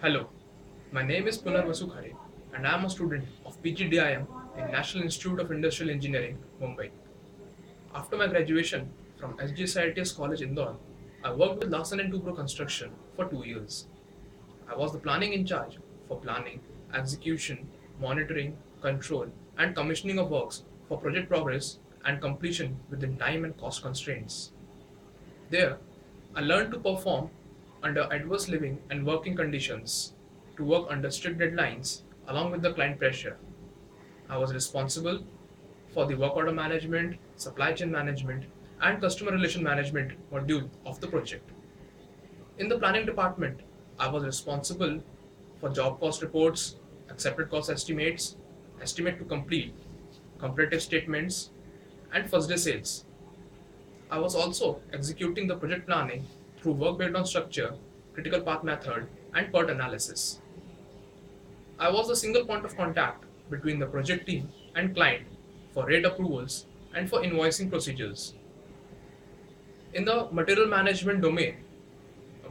Hello, my name is Punar Vasukhare and I am a student of PGDIM in National Institute of Industrial Engineering, Mumbai. After my graduation from SGSITS College Indore, I worked with Larsen & Toubro Construction for 2 years. I was the planning in charge for planning, execution, monitoring, control, and commissioning of works for project progress and completion within time and cost constraints. There, I learned to perform under adverse living and working conditions, to work under strict deadlines along with the client pressure. I was responsible for the work order management, supply chain management, and customer relation management module of the project. In the planning department, I was responsible for job cost reports, accepted cost estimates, estimate to complete, comparative statements, and first day sales. I was also executing the project planning through work breakdown structure, critical path method, and PERT analysis. I was the single point of contact between the project team and client for rate approvals and for invoicing procedures. In the material management domain,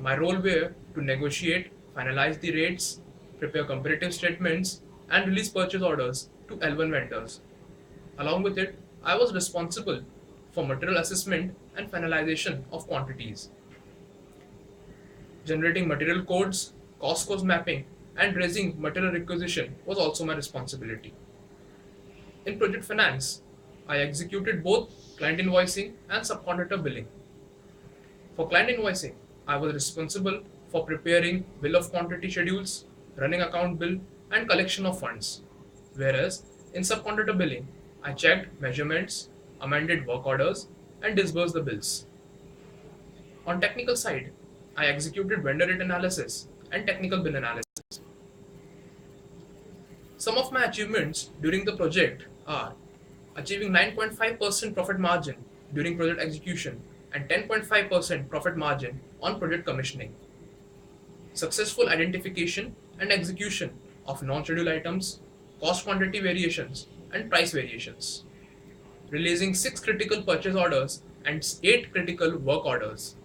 my role were to negotiate, finalize the rates, prepare comparative statements, and release purchase orders to L1 vendors. Along with it, I was responsible for material assessment and finalization of quantities. Generating material codes, cost mapping, and raising material requisition was also my responsibility. In project finance, I executed both client invoicing and subcontractor billing. For client invoicing, I was responsible for preparing bill of quantity schedules, running account bill, and collection of funds. Whereas in subcontractor billing, I checked measurements, amended work orders, and disbursed the bills. On technical side, I executed vendor rate analysis and technical bill analysis. Some of my achievements during the project are achieving 9.5% profit margin during project execution and 10.5% profit margin on project commissioning, successful identification and execution of non-schedule items, cost quantity variations, and price variations, releasing 6 critical purchase orders and 8 critical work orders,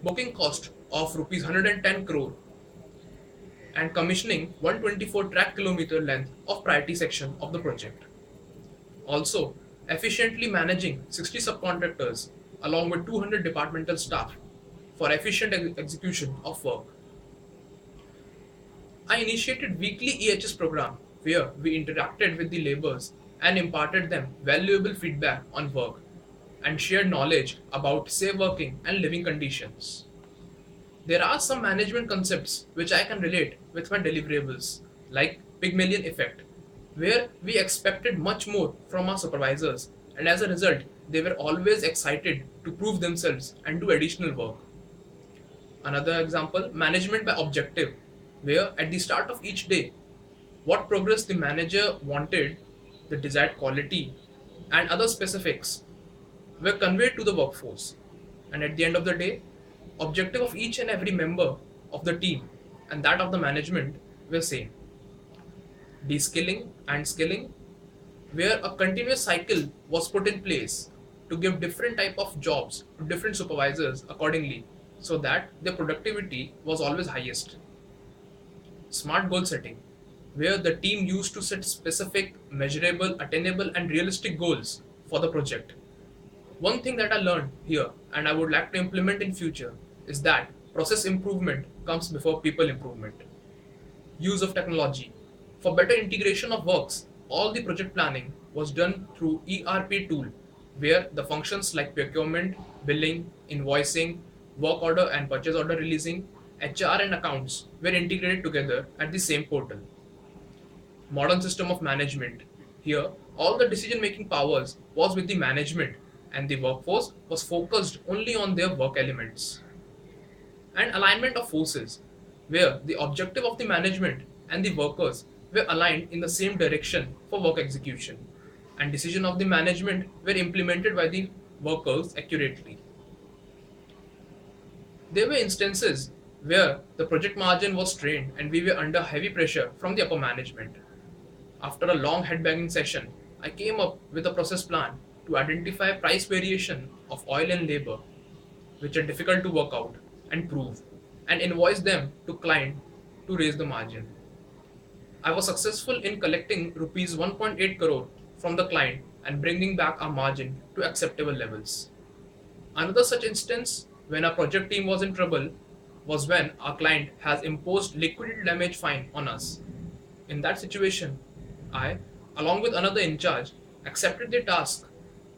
booking cost of rupees 110 crore and commissioning 124 track kilometer length of priority section of the project. Also, efficiently managing 60 subcontractors along with 200 departmental staff for efficient execution of work. I initiated weekly EHS program where we interacted with the laborers and imparted them valuable feedback on work and shared knowledge about safe working and living conditions. There are some management concepts which I can relate with my deliverables, like Pygmalion effect, where we expected much more from our supervisors, and as a result, they were always excited to prove themselves and do additional work. Another example, management by objective, where at the start of each day, what progress the manager wanted, the desired quality, and other specifics were conveyed to the workforce. And at the end of the day, objective of each and every member of the team and that of the management were same. Deskilling and skilling, where a continuous cycle was put in place to give different type of jobs to different supervisors accordingly so that their productivity was always highest. Smart goal setting, where the team used to set specific, measurable, attainable, and realistic goals for the project. One thing that I learned here and I would like to implement in future is that process improvement comes before people improvement. Use of technology. For better integration of works, all the project planning was done through ERP tool where the functions like procurement, billing, invoicing, work order and purchase order releasing, HR and accounts were integrated together at the same portal. Modern system of management. Here, all the decision making powers was with the management and the workforce was focused only on their work elements. And alignment of forces, where the objective of the management and the workers were aligned in the same direction for work execution, and decision of the management were implemented by the workers accurately. There were instances where the project margin was strained and we were under heavy pressure from the upper management. After a long headbanging session, I came up with a process plan to identify price variation of oil and labor, which are difficult to work out and prove, and invoice them to client to raise the margin. I was successful in collecting rupees 1.8 crore from the client and bringing back our margin to acceptable levels. Another such instance when our project team was in trouble was when our client has imposed liquidated damage fine on us. In that situation, I, along with another in charge, accepted the task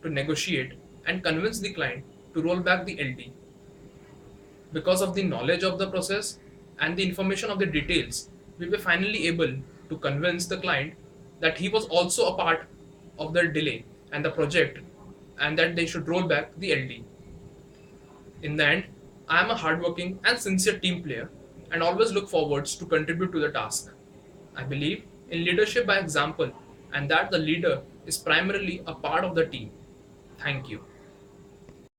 to negotiate and convince the client to roll back the LD. Because of the knowledge of the process and the information of the details, we were finally able to convince the client that he was also a part of the delay and the project and that they should roll back the LD. In the end, I am a hardworking and sincere team player and always look forwards to contribute to the task. I believe in leadership by example and that the leader is primarily a part of the team. Thank you.